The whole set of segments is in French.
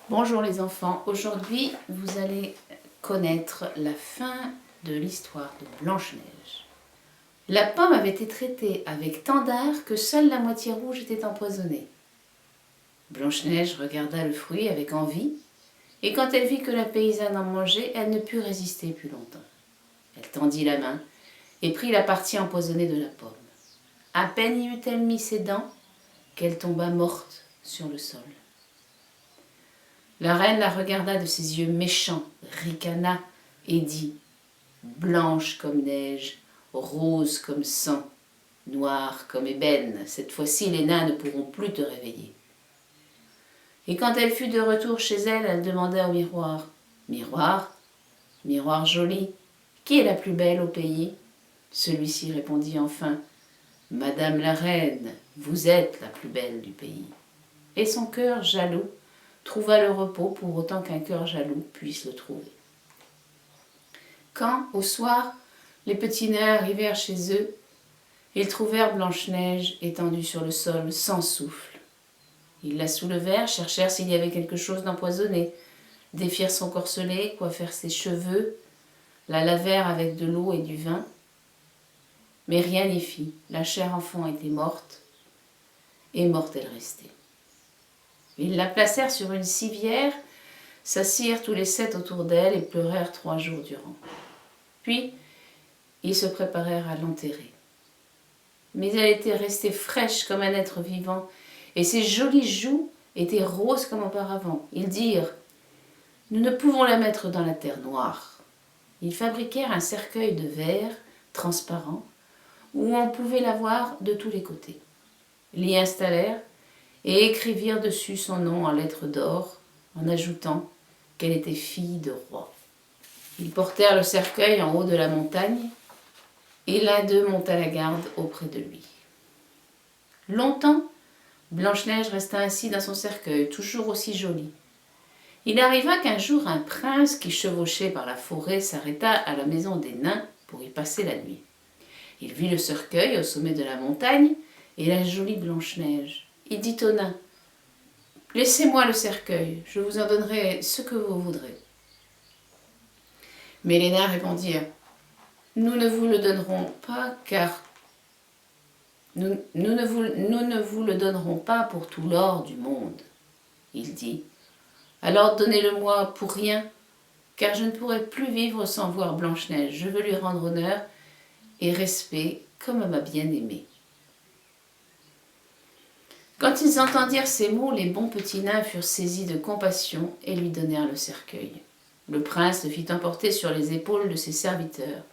Bonjour les enfants, aujourd'hui vous allez connaître la fin de l'histoire de Blanche-Neige. La pomme avait été traitée avec tant d'art que seule la moitié rouge était empoisonnée. Blanche-Neige regarda le fruit avec envie, et quand elle vit que la paysanne en mangeait, elle ne put résister plus longtemps. Elle tendit la main et prit la partie empoisonnée de la pomme. À peine y eut-elle mis ses dents qu'elle tomba morte sur le sol. La reine la regarda de ses yeux méchants, ricana et dit « Blanche comme neige, rose comme sang, noire comme ébène, cette fois-ci les nains ne pourront plus te réveiller. » Et quand elle fut de retour chez elle, elle demanda au miroir « Miroir, miroir joli, qui est la plus belle au pays ?» Celui-ci répondit enfin « Madame la reine, vous êtes la plus belle du pays. » Et son cœur jaloux trouva le repos pour autant qu'un cœur jaloux puisse le trouver. Quand, au soir, les petits nains arrivèrent chez eux, ils trouvèrent Blanche-Neige étendue sur le sol, sans souffle. Ils la soulevèrent, cherchèrent s'il y avait quelque chose d'empoisonné, défirent son corselet, coiffèrent ses cheveux, la lavèrent avec de l'eau et du vin. Mais rien n'y fit, la chère enfant était morte, et morte elle restait. Ils la placèrent sur une civière, s'assirent tous les 7 autour d'elle et pleurèrent 3 jours durant. Puis, ils se préparèrent à l'enterrer. Mais elle était restée fraîche comme un être vivant, et ses jolies joues étaient roses comme auparavant. Ils dirent « Nous ne pouvons la mettre dans la terre noire. » Ils fabriquèrent un cercueil de verre transparent, où on pouvait la voir de tous les côtés. Ils l'y installèrent, et écrivirent dessus son nom en lettres d'or, en ajoutant qu'elle était fille de roi. Ils portèrent le cercueil en haut de la montagne, et l'un d'eux monta la garde auprès de lui. Longtemps, Blanche-Neige resta ainsi dans son cercueil, toujours aussi jolie. Il arriva qu'un jour un prince qui chevauchait par la forêt s'arrêta à la maison des nains pour y passer la nuit. Il vit le cercueil au sommet de la montagne et la jolie Blanche-Neige. Il dit aux nains « Laissez-moi le cercueil, je vous en donnerai ce que vous voudrez. » Mais les nains répondirent « Nous ne vous le donnerons pas car nous ne vous le donnerons pas pour tout l'or du monde. » Il dit « Alors donnez-le-moi pour rien, car je ne pourrai plus vivre sans voir Blanche-Neige. Je veux lui rendre honneur et respect comme à ma bien-aimée. » Quand ils entendirent ces mots, les bons petits nains furent saisis de compassion et lui donnèrent le cercueil. Le prince le fit emporter sur les épaules de ses serviteurs.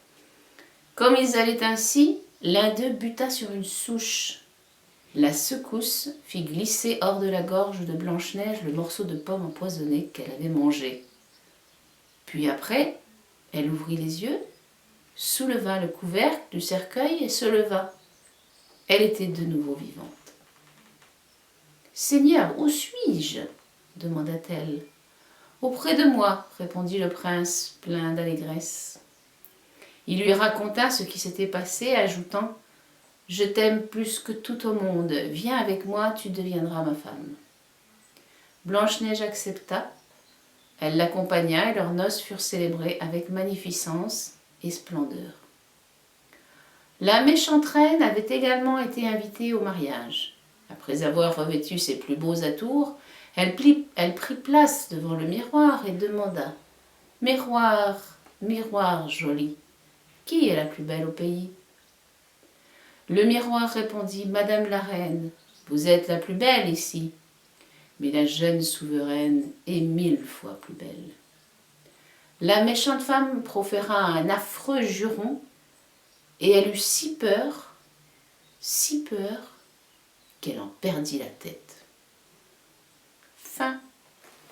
Comme ils allaient ainsi, l'un d'eux buta sur une souche. La secousse fit glisser hors de la gorge de Blanche-Neige le morceau de pomme empoisonnée qu'elle avait mangé. Puis après, elle ouvrit les yeux, souleva le couvercle du cercueil et se leva. Elle était de nouveau vivante. « Seigneur, où suis-je » demanda-t-elle. « Auprès de moi, » répondit le prince, plein d'allégresse. Il lui raconta ce qui s'était passé, ajoutant « Je t'aime plus que tout au monde, viens avec moi, tu deviendras ma femme. » Blanche-Neige accepta, elle l'accompagna et leurs noces furent célébrées avec magnificence et splendeur. La méchante reine avait également été invitée au mariage. Après avoir revêtu ses plus beaux atours, elle prit place devant le miroir et demanda « Miroir, miroir joli, qui est la plus belle au pays ?» Le miroir répondit « Madame la reine, vous êtes la plus belle ici, mais la jeune souveraine est 1000 fois plus belle. » La méchante femme proféra un affreux juron et elle eut si peur qu'elle en perdit la tête. Fin.